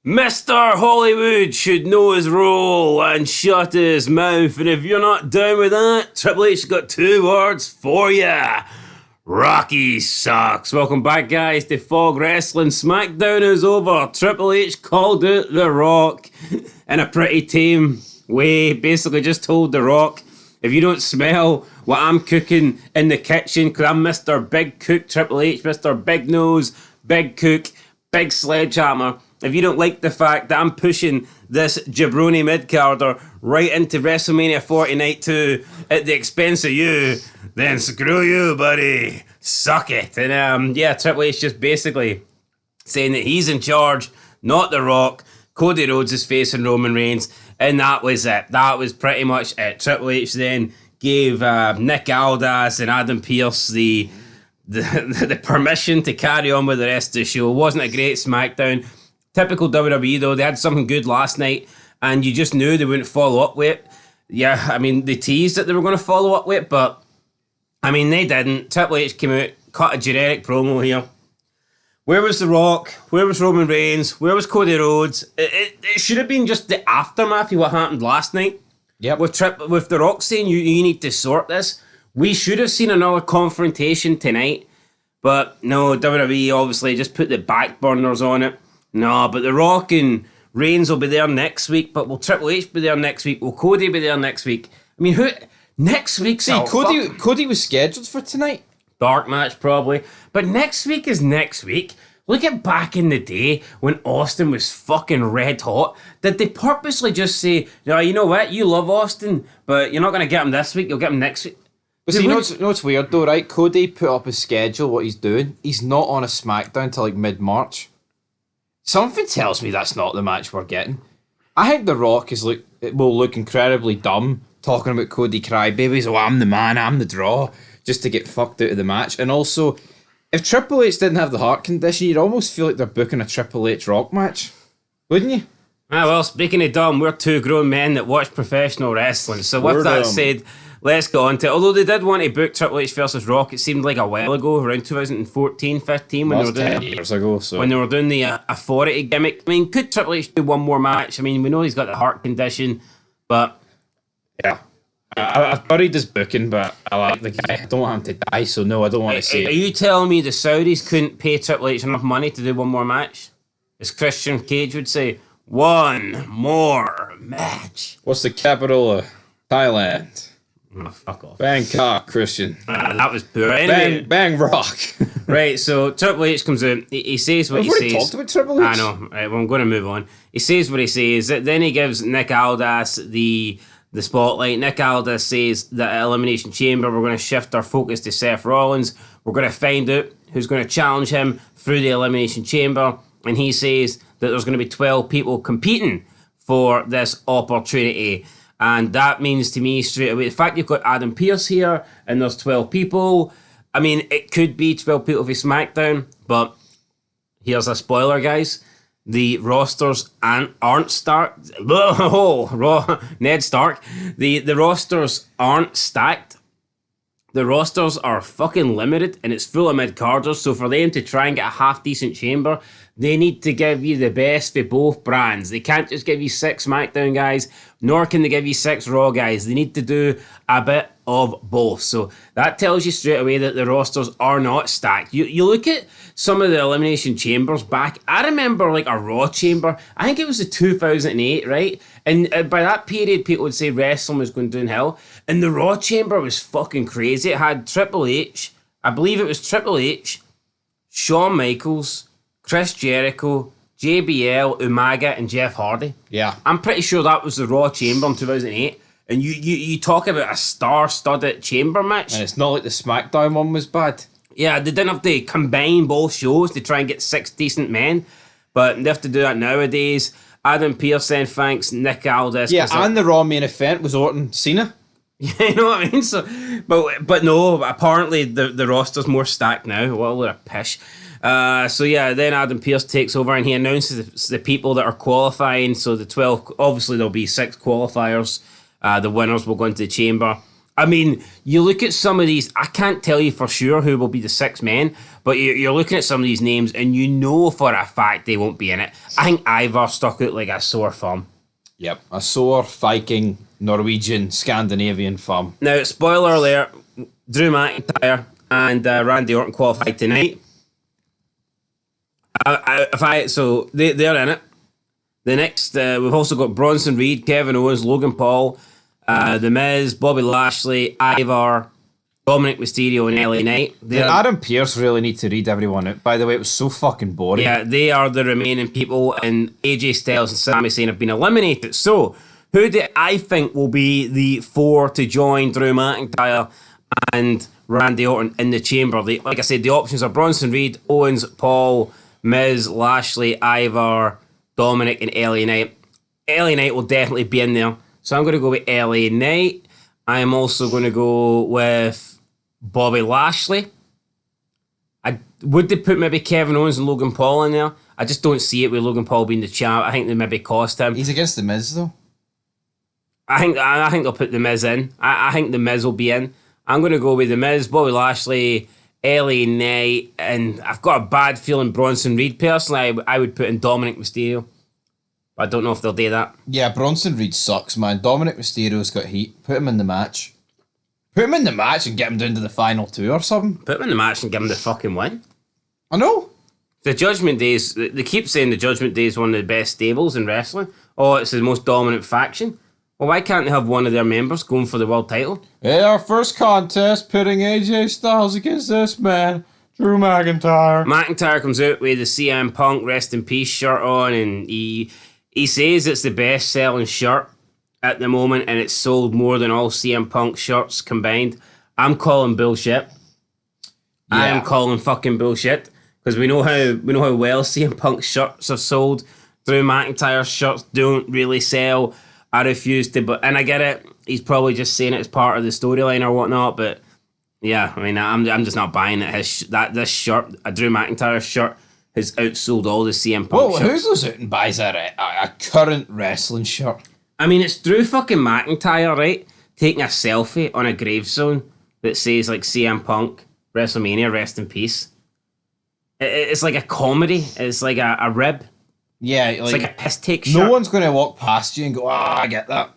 Mr. Hollywood should know his role and shut his mouth. And if you're not down with that, Triple H's got 2 words for ya. Rocky sucks. Welcome back, guys, to Fog Wrestling. SmackDown is over. Triple H called out The Rock in a pretty tame way. Basically just told The Rock, if you don't smell what I'm cooking in the kitchen, because I'm Mr. Big Cook Triple H, Mr. Big Nose, Big Cook, Big Sledgehammer. If you don't like the fact that I'm pushing this jabroni mid-carder right into WrestleMania 40 Night 2 at the expense of you, then screw you, buddy. Suck it. And Triple H just basically saying that he's in charge, not The Rock. Cody Rhodes is facing Roman Reigns, and that was it. That was pretty much it. Triple H then gave Nick Aldis and Adam Pearce the permission to carry on with the rest of the show. It wasn't a great SmackDown. Typical WWE though, they had something good last night and you just knew they wouldn't follow up with it. Yeah, I mean, they teased that they were going to follow up with it, but I mean, they didn't. Triple H came out, cut a generic promo here. Where was The Rock? Where was Roman Reigns? Where was Cody Rhodes? It should have been just the aftermath of what happened last night. Yep. With The Rock saying you need to sort this. We should have seen another confrontation tonight, but no, WWE obviously just put the back burners on it. No, but The Rock and Reigns will be there next week. But will Triple H be there next week? Will Cody be there next week? I mean, who next week? See, Cody was scheduled for tonight. Dark match probably, but next week is next week. Look at back in the day when Austin was fucking red hot. Did they purposely just say, "No, you know what? You love Austin, but you're not going to get him this week. You'll get him next week." But see, you know what's weird though, right? Cody put up his schedule, what he's doing. He's not on a SmackDown till like mid-March. Something tells me that's not the match we're getting. I think The Rock will look incredibly dumb talking about Cody Crybabies. Oh, I'm the man, I'm the draw, just to get fucked out of the match. And also, if Triple H didn't have the heart condition, you'd almost feel like they're booking a Triple H Rock match, wouldn't you? Ah, well, speaking of dumb, we're 2 grown men that watch professional wrestling. So with that said, let's go on to it. Although they did want to book Triple H versus Rock, it seemed like a while ago, around 2014, 15, when they were doing 10 years ago. So when they were doing the authority gimmick. I mean, could Triple H do one more match? I mean, we know he's got the heart condition, but yeah, I've buried his booking, but I like the guy. I don't want him to die, so no, I don't want to see it. Are you telling me the Saudis couldn't pay Triple H enough money to do one more match? As Christian Cage would say, one more match. What's the capital of Thailand? Oh, fuck off. Bangkok, Christian. That was poor. Anyway, bang rock. Right, so Triple H comes out. He says what he says. We've already talked about Triple H. I know. Right, well, I'm going to move on. He says what he says. Then he gives Nick Aldis the spotlight. Nick Aldis says that at Elimination Chamber, we're going to shift our focus to Seth Rollins. We're going to find out who's going to challenge him through the Elimination Chamber. And he says that there's going to be 12 people competing for this opportunity. And that means to me straight away, the fact you've got Adam Pearce here and there's 12 people, I mean, it could be 12 people for SmackDown, but here's a spoiler, guys. The rosters aren't stacked. Ned Stark. The rosters aren't stacked. The rosters are fucking limited and it's full of mid-carders. So for them to try and get a half-decent chamber, they need to give you the best for both brands. They can't just give you 6 SmackDown guys, nor can they give you 6 Raw guys. They need to do a bit of both. So that tells you straight away that the rosters are not stacked. You look at some of the Elimination Chambers back. I remember like a Raw chamber. I think it was the 2008, right? And by that period, people would say wrestling was going downhill. And the Raw chamber was fucking crazy. It had Triple H. I believe it was Triple H, Shawn Michaels, Chris Jericho, JBL, Umaga, and Jeff Hardy. Yeah. I'm pretty sure that was the Raw chamber in 2008. And you talk about a star-studded chamber match. And it's not like the SmackDown one was bad. Yeah, they didn't have to combine both shows to try and get 6 decent men. But they have to do that nowadays. Adam Pearce then thanks Nick Aldis. Yeah, and the Raw main event was Orton Cena. You know what I mean? So, but no, apparently the roster's more stacked now. Well, they're a pish. So yeah, then Adam Pearce takes over and he announces the people that are qualifying. So the 12, obviously there'll be 6 qualifiers. The winners will go into the chamber. I mean, you look at some of these, I can't tell you for sure who will be the 6 men, but you're looking at some of these names and you know for a fact they won't be in it. I think Ivar stuck out like a sore thumb. Yep, a sore Viking, Norwegian, Scandinavian thumb. Now, spoiler alert, Drew McIntyre and Randy Orton qualified tonight. So they're in it. The next, we've also got Bronson Reed, Kevin Owens, Logan Paul, The Miz, Bobby Lashley, Ivar, Dominic Mysterio, and LA Knight. Did Adam Pearce really need to read everyone out? By the way, it was so fucking boring. Yeah, they are the remaining people, and AJ Styles and Sami Zayn have been eliminated. So, who do I think will be the 4 to join Drew McIntyre and Randy Orton in the chamber? Like I said, the options are Bronson Reed, Owens, Paul, Miz, Lashley, Ivar, Dominic, and LA Knight. LA Knight will definitely be in there. So I'm going to go with LA Knight. I am also going to go with Bobby Lashley. Would they put maybe Kevin Owens and Logan Paul in there? I just don't see it with Logan Paul being the champ. I think they maybe cost him. He's against The Miz, though. I think they'll put The Miz in. I think The Miz will be in. I'm going to go with The Miz, Bobby Lashley, LA Knight, and I've got a bad feeling Bronson Reed. Personally, I would put in Dominic Mysterio. I don't know if they'll do that. Yeah, Bronson Reed sucks, man. Dominic Mysterio's got heat. Put him in the match. Put him in the match and get him down to the final 2 or something. Put him in the match and give him the fucking win. I know. The Judgment Days, they keep saying the Judgment Day is one of the best stables in wrestling. Oh, it's the most dominant faction. Well, why can't they have one of their members going for the world title? Hey, our first contest, pitting AJ Styles against this man, Drew McIntyre. McIntyre comes out with the CM Punk Rest in Peace shirt on, and he says it's the best selling shirt at the moment, and it's sold more than all CM Punk shirts combined. I'm calling bullshit. Yeah. I am calling fucking bullshit because we know how well CM Punk shirts are sold. Drew McIntyre shirts don't really sell. I refuse to, and I get it. He's probably just saying it as part of the storyline or whatnot. But yeah, I mean, I'm just not buying it. This shirt, a Drew McIntyre shirt, has outsold all the CM Punk shirts. Who goes out and buys a current wrestling shirt? I mean, it's Drew fucking McIntyre, right? Taking a selfie on a gravestone that says like CM Punk, WrestleMania, rest in peace. It's like a comedy. It's like a rib. Yeah, it's like a piss take shirt. No one's going to walk past you and go, I get that.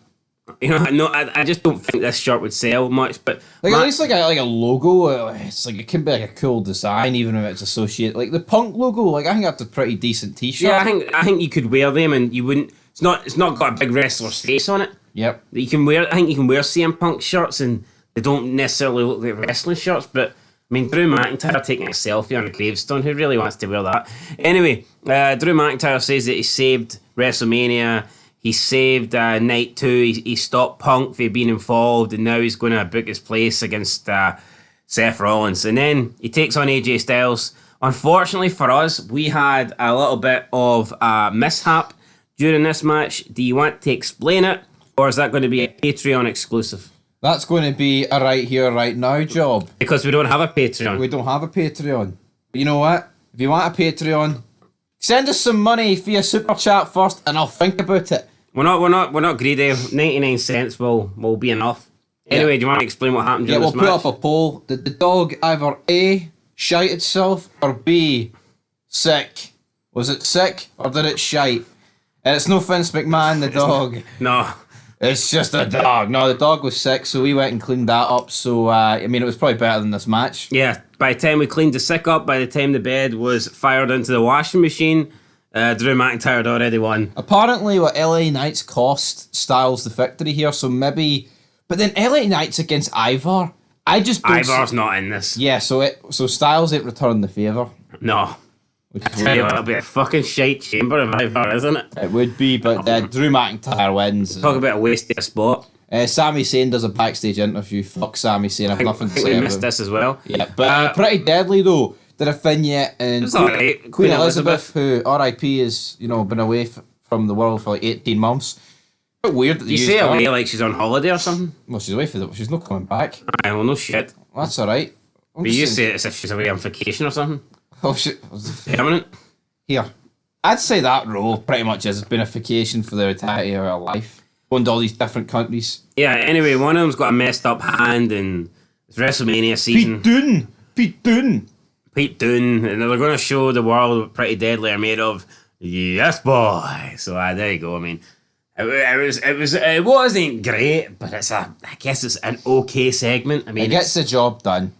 You know, no, I just don't think this shirt would sell much. But like at least like a logo, it's like it can be like a cool design, even if it's associated. Like the Punk logo, like I think that's a pretty decent T-shirt. Yeah, I think you could wear them and you wouldn't. It's not got a big wrestler's face on it. Yep. I think you can wear CM Punk shirts and they don't necessarily look like wrestling shirts, but. I mean, Drew McIntyre taking a selfie on a gravestone. Who really wants to wear that? Anyway, Drew McIntyre says that he saved WrestleMania. He saved Night 2. He stopped Punk from being involved, and now he's going to book his place against Seth Rollins. And then he takes on AJ Styles. Unfortunately for us, we had a little bit of a mishap during this match. Do you want to explain it, or is that going to be a Patreon exclusive? That's going to be a right here, right now job. Because we don't have a Patreon. We don't have a Patreon. But you know what? If you want a Patreon, send us some money via Super Chat first, and I'll think about it. We're not greedy. 99 cents will be enough. Anyway, do you want to explain what happened during this match? We'll put up a poll. Did the dog either A, shite itself, or B, sick? Was it sick, or did it shite? And it's no Vince McMahon, the dog. No. It's just a dog. No, the dog was sick, so we went and cleaned that up. So, I mean, it was probably better than this match. Yeah, by the time we cleaned the sick up, by the time the bed was fired into the washing machine, Drew McIntyre had already won. Apparently, what LA Knight's cost Styles the victory here, so maybe... But then LA Knight's against Ivar. I just don't Ivar's not in this. Yeah, so Styles ain't returned the favour. No. I tell you what, it'll be a fucking shite chamber of Ivar, isn't it? It would be, but Drew McIntyre wins. Talk about a waste of a spot. Sami Zayn does a backstage interview. Fuck Sami Zayn, I've nothing to say about him. We missed this as well. Yeah, but pretty deadly though. Did a vignette and it's alright. Queen Elizabeth, who R.I.P. has been away from the world for like 18 months. A bit weird that you say away like she's on holiday or something. Well, she's away she's not coming back. I well, no shit. That's alright. But you say it as if she's away on vacation or something. Oh shit. Permanent. Here, I'd say that role pretty much has been a vacation for the entirety of her life. Going to all these different countries. Yeah, anyway, one of them's got a messed up hand, and it's WrestleMania season. Pete Dunne. Pete Dunne, and they're going to show the world what Pretty Deadly are made of. Yes, boy. So there you go. I mean, it wasn't great, but I guess it's an okay segment. I mean, It gets the job done.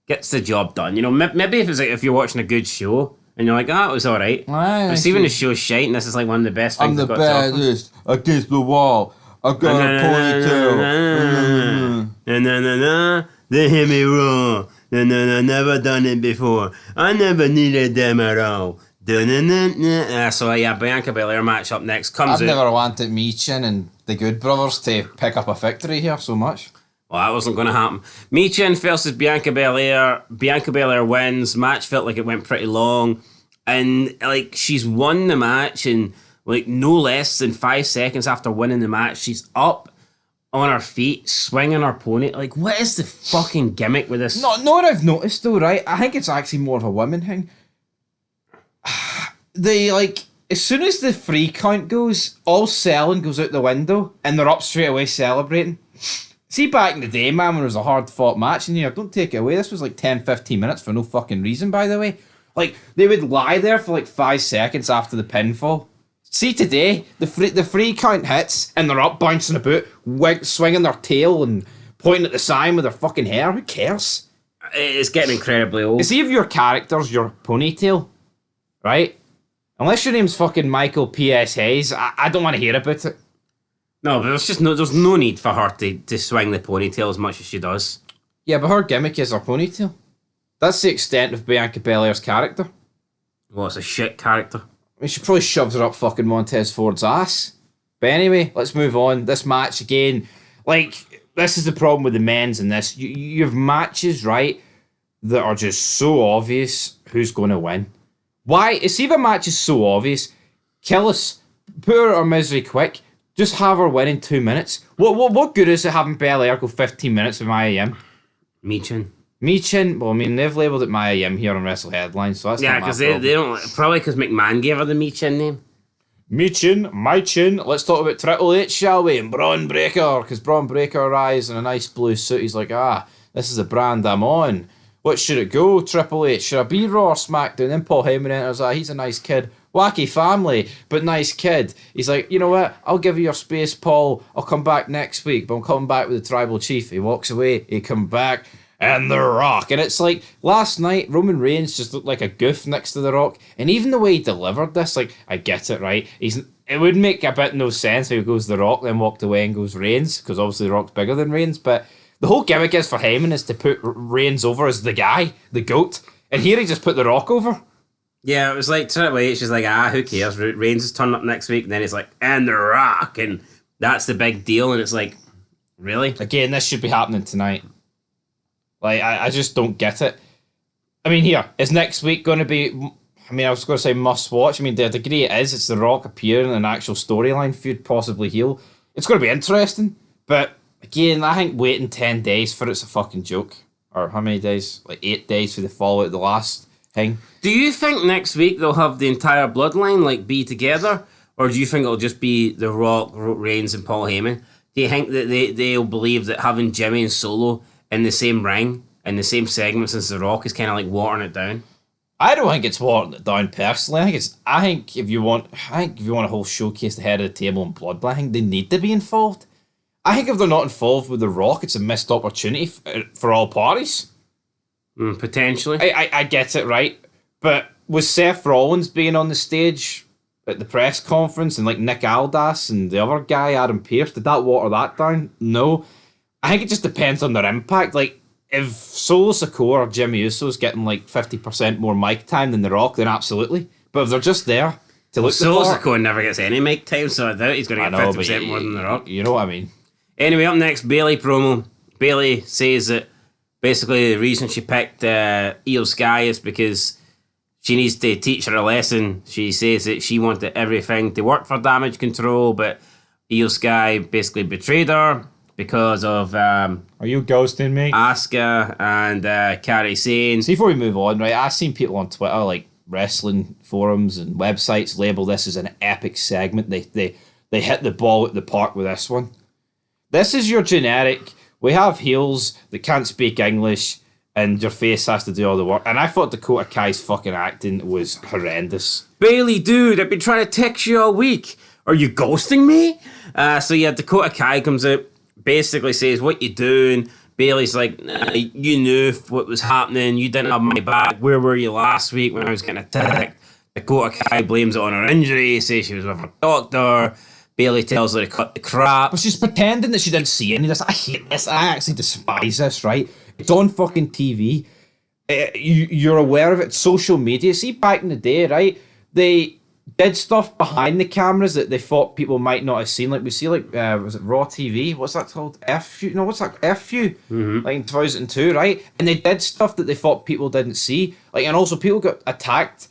Gets the job done. You know, maybe if it's like if you're watching a good show and you're like, it was all right. But see, when the show's shite, and this is like one of the best things. I'm the baddest against the wall. I've got a ponytail. They hit me wrong. Never done it before. I never needed them at all. So yeah, Bianca Belair match up next comes I've out. never wanted Michin and the Good Brothers to pick up a victory here so much. Well, that wasn't going to happen. Michin versus Bianca Belair. Bianca Belair wins. Match felt like it went pretty long. And, like, she's won the match in, like, no less than 5 seconds after winning the match. She's up on her feet, swinging her pony. Like, what is the fucking gimmick with this? No, what I've noticed, though, right? I think it's actually more of a women thing. They, like, as soon as the free count goes, all selling goes out the window, and they're up straight away celebrating. See, back in the day, man, when it was a hard-fought match, and don't take it away, this was like 10, 15 minutes for no fucking reason, by the way. Like, they would lie there for like 5 seconds after the pinfall. See, today, the free count hits, and they're up bouncing about, swinging their tail and pointing at the sign with their fucking hair. Who cares? It's getting incredibly old. See, if your character's your ponytail, right? Unless your name's fucking Michael P.S. Hayes, I don't want to hear about it. No, but there's no need for her to swing the ponytail as much as she does. Yeah, but her gimmick is her ponytail. That's the extent of Bianca Belair's character. Well, it's a shit character. I mean, she probably shoves it up fucking Montez Ford's ass. But anyway, let's move on. This match, again, like, this is the problem with the men's in this. You have matches, right, that are just so obvious who's going to win. Why? See if a match is so obvious, kill us, put her out of misery quick, just have her win in 2 minutes. What good is it having Belair go 15 minutes with Mia Yim? Michin, well, I mean, they've labelled it Mia Yim here on Wrestle Headlines, so that's yeah, not my because problem. they don't, probably because McMahon gave her the Michin name. Michin, my chin. Let's talk about Triple H, shall we? And Braun Breaker, because Braun Breaker arrives in a nice blue suit. He's like, this is the brand I'm on. What should it go, Triple H? Should I be Raw or SmackDown? Then Paul Heyman enters, he's a nice kid. Wacky family, but nice kid. He's like, you know what? I'll give you your space, Paul. I'll come back next week, but I'm coming back with the Tribal Chief. He walks away, he comes back, and The Rock. And it's like, last night, Roman Reigns just looked like a goof next to The Rock. And even the way he delivered this, like, I get it, right? It would make a bit no sense if he goes The Rock, then walked away and goes Reigns, because obviously The Rock's bigger than Reigns, but the whole gimmick is for Heyman is to put Reigns over as the guy, the GOAT. And here he just put The Rock over. Yeah, it was like Triple H is like, who cares? Reigns is turning up next week, and then he's like, and The Rock, and that's the big deal, and it's like, really? Again, this should be happening tonight. Like, I just don't get it. I mean, here, is next week going to be, I mean, I was going to say must watch. I mean, the degree it is, it's The Rock appearing in an actual storyline feud, possibly heel. It's going to be interesting, but again, I think waiting 10 days for it's a fucking joke. Or how many days? Like 8 days for the fallout of the last thing. Do you think next week they'll have the entire bloodline like be together, or do you think it'll just be The Rock, Reigns, and Paul Heyman? Do you think that they'll believe that having Jimmy and Solo in the same ring in the same segments as The Rock is kind of like watering it down? I don't think it's watering it down personally. I think if you want a whole showcase the head of the table and bloodline, I think they need to be involved. I think if they're not involved with The Rock, it's a missed opportunity for all parties. Potentially. I get it, right? But with Seth Rollins being on the stage at the press conference and like Nick Aldis and the other guy, Adam Pearce, did that water that down? No. I think it just depends on their impact. Like, if Solo Sikoa or Jimmy Uso's getting like 50% more mic time than The Rock, then absolutely. But if they're just there to look Solo the part... Sikoa never gets any mic time, so I doubt he's going to get 50% more than The Rock. You know what I mean. Anyway, up next, Bayley promo. Bayley says that basically the reason she picked Io Sky is because she needs to teach her a lesson. She says that she wanted everything to work for Damage Control, but Io Sky basically betrayed her because of Are you ghosting me? Asuka and Kairi Sane. See, before we move on, right, I've seen people on Twitter, like wrestling forums and websites, label this as an epic segment. They they hit the ball at the park with this one. This is your generic, we have heels that can't speak English and your face has to do all the work. And I thought Dakota Kai's fucking acting was horrendous. Bailey, dude, I've been trying to text you all week. Are you ghosting me? So yeah, Dakota Kai comes out, basically says, what you doing? Bailey's like, nah, you knew what was happening. You didn't have my back. Where were you last week when I was getting attacked? Dakota Kai blames it on her injury, says she was with her doctor. Bailey tells her to cut the crap. But she's pretending that she didn't see any of this. I hate this. I actually despise this, right? It's on fucking TV. You're aware of it. Social media. See, back in the day, right? They did stuff behind the cameras that they thought people might not have seen. Like we see, like was it Raw TV? What's that called? FU? No, what's that? FU? Like in 2002, right? And they did stuff that they thought people didn't see. Like, and also people got attacked,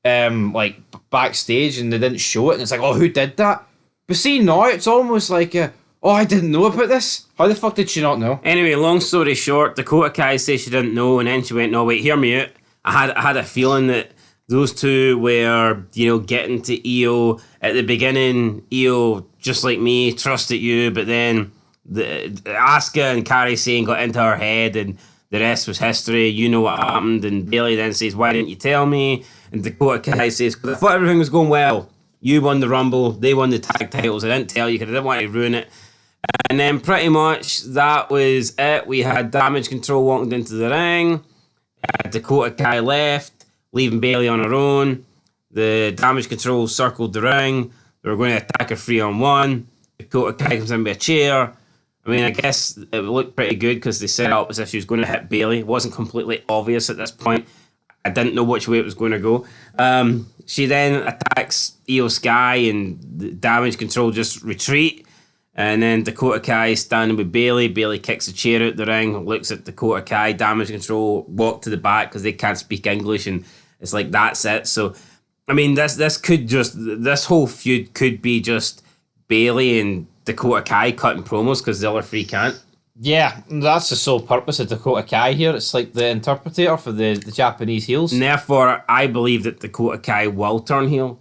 like backstage, and they didn't show it. And it's like, oh, who did that? But see, now it's almost like, oh, I didn't know about this. How the fuck did she not know? Anyway, long story short, Dakota Kai says she didn't know, and then she went, no, wait, hear me out. I had a feeling that those two were, getting to Io at the beginning. Io, just like me, trusted you, but then Asuka and Kairi Sane got into her head, and the rest was history. You know what happened. And Bailey then says, why didn't you tell me? And Dakota Kai says, because I thought everything was going well. You won the Rumble, they won the tag titles. I didn't tell you because I didn't want to ruin it. And then pretty much that was it. We had Damage Control walking into the ring. Dakota Kai left, leaving Bailey on her own. The Damage Control circled the ring. They were going to attack her 3-on-1. Dakota Kai comes in with a chair. I mean, I guess it looked pretty good because they set it up as if she was going to hit Bailey. It wasn't completely obvious at this point. I didn't know which way it was going to go. She then attacks Io Sky, and the Damage Control just retreat. And then Dakota Kai is standing with Bailey. Bailey kicks a chair out the ring, looks at Dakota Kai. Damage Control walk to the back because they can't speak English, and it's like, that's it. So, I mean, this whole feud could be just Bailey and Dakota Kai cutting promos because the other three can't. Yeah, that's the sole purpose of Dakota Kai here. It's like the interpreter for the Japanese heels. And therefore, I believe that Dakota Kai will turn heel.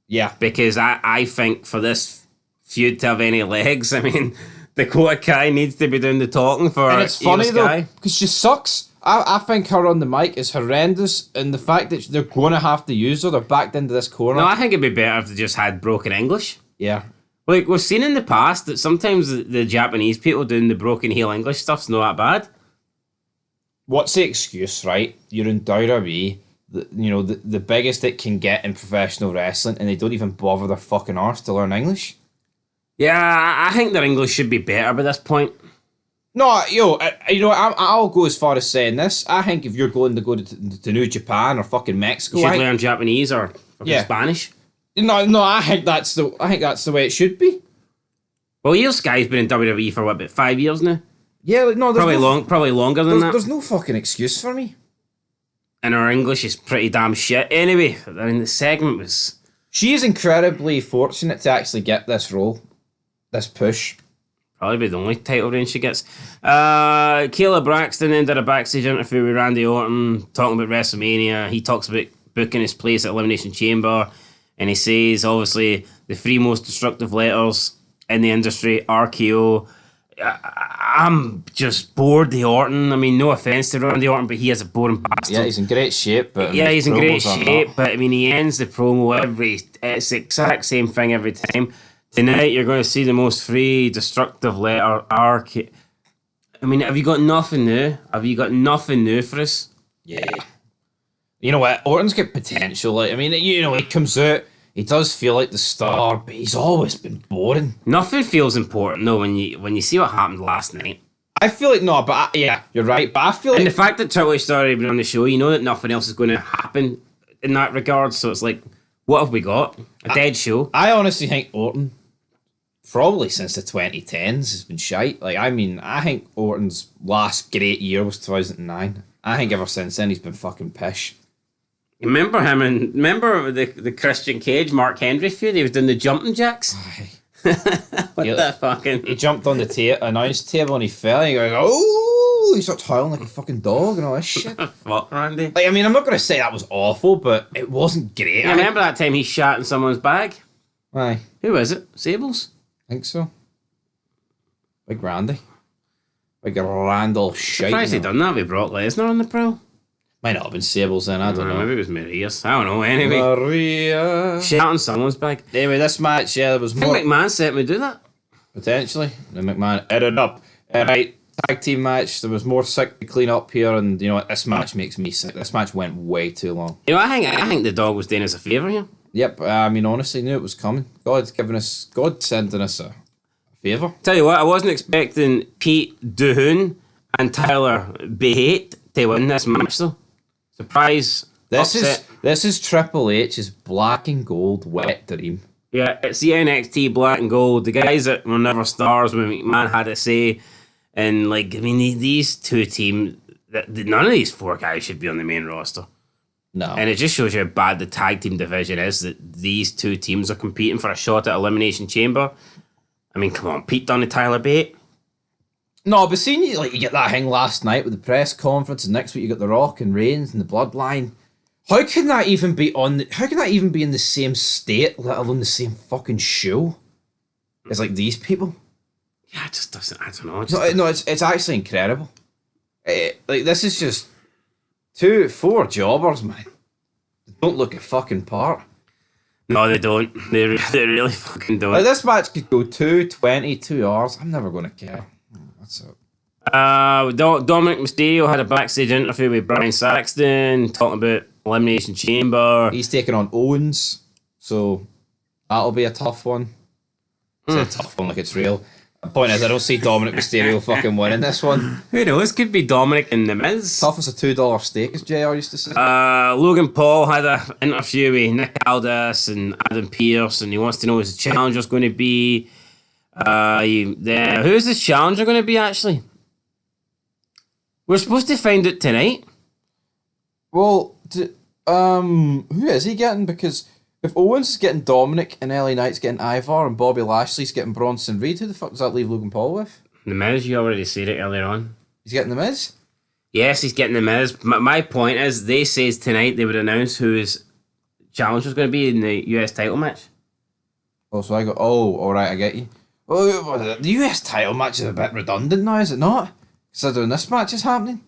Yeah. Because I think for this feud to have any legs, I mean, Dakota Kai needs to be doing the talking for And it's funny though, because she sucks. I think her on the mic is horrendous, and the fact that they're going to have to use her, they're backed into this corner. No, I think it'd be better if they just had broken English. Yeah. Like, we've seen in the past that sometimes the Japanese people doing the broken heel English stuff's not that bad. What's the excuse, right? You're in WWE, the biggest it can get in professional wrestling, and they don't even bother their fucking arse to learn English? Yeah, I think their English should be better by this point. No, I'll go as far as saying this. I think if you're going to go to New Japan or fucking Mexico, You should learn Japanese or fucking Spanish. No, I think that's the way it should be. Well, Io Sky's been in WWE for about 5 years now. Yeah, no, Probably longer than that. There's no fucking excuse for me. And her English is pretty damn shit. Anyway, I mean, the segment was... She is incredibly fortunate to actually get this role, this push. Probably the only title reign she gets. Kayla Braxton then did a backstage interview with Randy Orton talking about WrestleMania. He talks about booking his place at Elimination Chamber. And he says, obviously, the three most destructive letters in the industry, RKO. I'm just bored of Orton. I mean, no offense to Randy Orton, but he is a boring bastard. Yeah, he's in great shape. But yeah, he's in great shape. But I mean, he ends the promo it's the exact same thing every time. Tonight, you're going to see the most three destructive letter RKO. I mean, have you got nothing new? Have you got nothing new for us? Yeah. You know what? Orton's got potential. Like, I mean, he comes out, he does feel like the star, but he's always been boring. Nothing feels important though when you see what happened last night. I feel like yeah, you're right. But I feel and like the fact that Triple H's already been on the show, you know that nothing else is going to happen in that regard. So it's like, what have we got? A dead show. I honestly think Orton, probably since the 2010s, has been shite. Like, I mean, I think Orton's last great year was 2009. I think ever since then he's been fucking pish. Remember the Christian Cage, Mark Henry feud? He was doing the jumping jacks. The fucking... He jumped on the announce table and he fell and he goes, oh, he starts howling like a fucking dog and all this shit. Fuck, Randy. Like, I mean, I'm not going to say that was awful, but it wasn't great. Yeah, remember that time he shat in someone's bag? Aye, Who is it? Sables? I think so. Big Randy. Big Randall shite. Surprised they done that with Brock Lesnar on the pro. Might not have been Sables then, I don't know. Maybe it was Maria's. I don't know. Anyway, Maria. shout on someone's bag. Anyway, this match, there was I think more. McMahon set me do that. Potentially. The McMahon edited up. Right, tag team match. There was more sick to clean up here, and you know what? This match makes me sick. This match went way too long. You know, I think the dog was doing us a favour here. Yep, I mean, honestly, knew it was coming. God sending us a favour. Tell you what, I wasn't expecting Pete Duhoon and Tyler Bate to win this match though. Surprise. Upset. This is Triple H's black and gold wet dream. Yeah, it's the NXT Black and Gold. The guys that were never stars when McMahon had a say. And, like, I mean, these two teams, none of these four guys should be on the main roster. No. And it just shows you how bad the tag team division is that these two teams are competing for a shot at Elimination Chamber. I mean, come on, Pete Dunne and Tyler Bate. No, but seeing you get that thing last night with the press conference, and next week you got The Rock and Reigns and the Bloodline. How can that even be how can that even be in the same state, let alone the same fucking show as like these people? Yeah, it just doesn't, I don't know. No, it's actually incredible. Like, this is just 4 jobbers, man. They don't look a fucking part. No, they don't. They really fucking don't. Like, this match could go 2:20, 2 hours. I'm never going to care. That's it. Dominic Mysterio had a backstage interview with Brian Saxton talking about Elimination Chamber. He's taking on Owens, so that'll be a tough one. It's a tough one, like it's real. The point is, I don't see Dominic Mysterio fucking winning this one. Who knows? Could be Dominic and The Miz. Tough as a $2 steak, as JR used to say. Logan Paul had an interview with Nick Aldis and Adam Pearce, and he wants to know who his challenger's going to be. Who's this challenger going to be, actually? We're supposed to find it tonight. Well, who is he getting? Because if Owens is getting Dominic and LA Knight's getting Ivar and Bobby Lashley's getting Bronson Reed, who the fuck does that leave Logan Paul with? The Miz, you already said it earlier on. He's getting The Miz? Yes, he's getting The Miz. My point is, they says tonight they would announce who his challenger's going to be in the US title match. Oh, so I go, alright, I get you. Oh, the US title match is a bit redundant now, is it not? Considering this match is happening.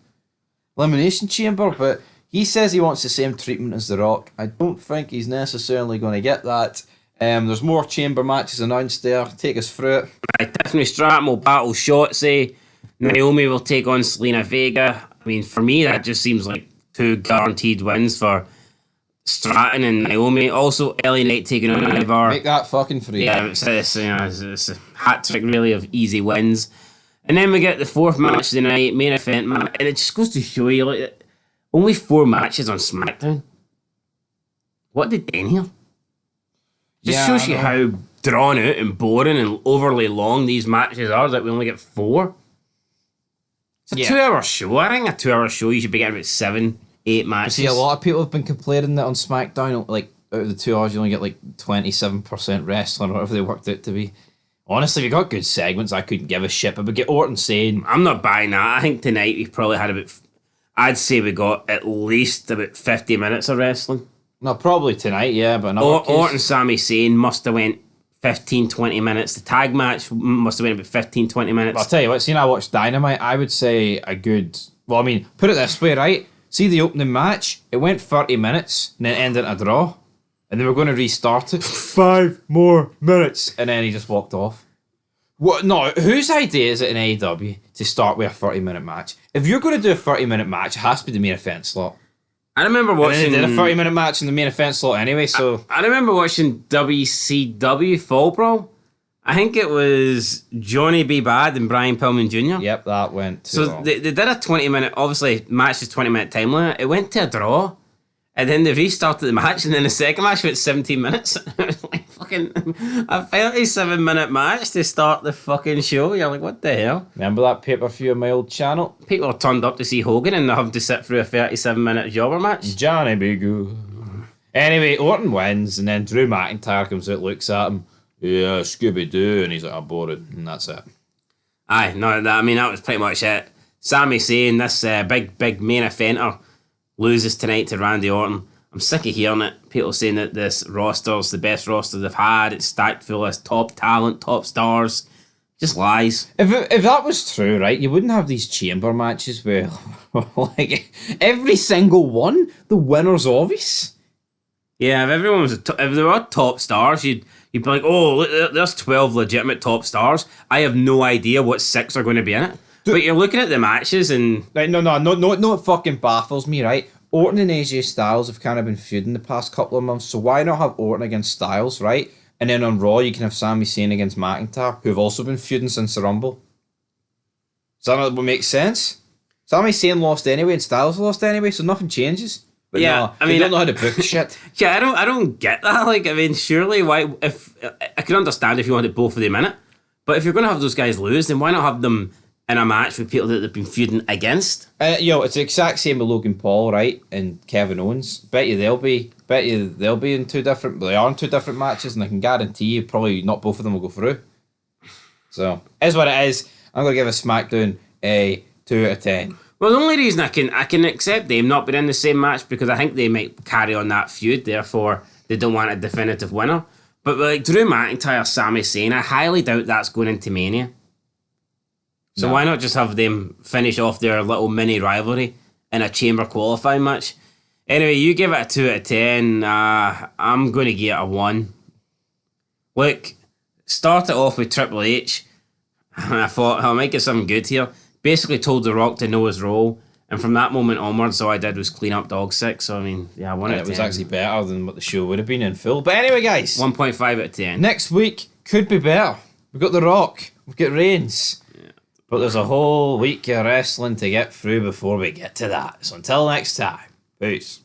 Elimination Chamber, but he says he wants the same treatment as The Rock. I don't think he's necessarily going to get that. There's more chamber matches announced there. Take us through it. Tiffany Stratton will battle Shotzi. Naomi will take on Selena Vega. I mean, for me, that just seems like 2 guaranteed wins for Stratton and Naomi. Also, LA Knight taking on Ivar. Make that fucking free. Yeah, it's a hat trick, really, of easy wins. And then we get the 4th match of the night, main event match, and it just goes to show you, like, only 4 matches on SmackDown. What did they here? Just shows you how drawn out and boring and overly long these matches are, that we only get 4. It's a 2-hour show. I think a 2-hour show, you should be getting about 7, 8 matches. See, a lot of people have been complaining that on SmackDown, like, out of the 2 hours, you only get, like, 27% wrestling or whatever they worked it to be. Honestly, if you got good segments, I couldn't give a shit. But we get Orton saying... I'm not buying that. I think tonight we probably had about... I'd say we got at least about 50 minutes of wrestling. No, probably tonight, yeah, but in other case... Orton Sami Zayn must have went 15, 20 minutes. The tag match must have went about 15, 20 minutes. I'll tell you what, seeing I watched Dynamite, I would say a good... Well, I mean, put it this way, right? See the opening match? It went 30 minutes and then ended in a draw. And they were going to restart it. 5 more minutes. And then he just walked off. What? No, whose idea is it in AEW to start with a 30-minute match? If you're going to do a 30-minute match, it has to be the main event slot. I remember watching... And they did a 30-minute match in the main event slot anyway, so... I remember watching WCW Fall Brawl. I think it was Johnny B. Bad and Brian Pillman Jr. Yep, that went too So long. they did a 20-minute... Obviously, match is 20-minute time limit. It went to a draw. And then they restarted the match, and then the second match went 17 minutes. It was like fucking a 37-minute match to start the fucking show. You're like, what the hell? Remember that pay-per-view on my old channel? People are turned up to see Hogan, and they have to sit through a 37-minute jobber match. Johnny B. Good. Anyway, Orton wins, and then Drew McIntyre comes out, looks at him. Yeah, Scooby-Doo, and he's like, I'm bored, and that's it. Aye, no, that was pretty much it. Sami Zayn, this big main eventer, loses tonight to Randy Orton. I'm sick of hearing it. people saying that this roster's the best roster they've had. It's stacked full of top talent, top stars. Just lies. If that was true, right, you wouldn't have these chamber matches where, like, every single one, the winner's obvious. Yeah, if everyone was if there were top stars, you'd be like, oh, look, there's 12 legitimate top stars. I have no idea what 6 are going to be in it. But you're looking at the matches and... Right, no, it fucking baffles me, right? Orton and AJ Styles have kind of been feuding the past couple of months, so why not have Orton against Styles, right? And then on Raw, you can have Sami Zayn against McIntyre, who've also been feuding since the Rumble. Does that not make sense? Sami Zayn lost anyway, and Styles lost anyway, so nothing changes. But yeah, no, I mean, they don't know how to book shit. Yeah, I don't get that. Like, I mean, surely, why? If I can understand if you wanted both of them in it, but if you're going to have those guys lose, then why not have them in a match with people that they've been feuding against? It's the exact same with Logan Paul, right, and Kevin Owens. Bet you they'll be in two different. Well, they are in two different matches, and I can guarantee you probably not both of them will go through. So, is what it is. I'm gonna give a SmackDown a 2 out of 10. Well, the only reason I can accept them not being in the same match because I think they might carry on that feud. Therefore, they don't want a definitive winner. But like Drew McIntyre, Sami Zayn, I highly doubt that's going into Mania. So why not just have them finish off their little mini rivalry in a chamber qualifying match? Anyway, you give it a 2 out of 10. I'm going to give it a 1. Look, start it off with Triple H. And I thought, I might get something good here. Basically told The Rock to know his role. And from that moment onwards, all I did was clean up dog sick. So, I mean, yeah, 1 out of 10. It was actually better than what the show would have been in full. But anyway, guys. 1.5 out of 10. Next week could be better. We've got The Rock. We've got Reigns. But there's a whole week of wrestling to get through before we get to that. So until next time, peace.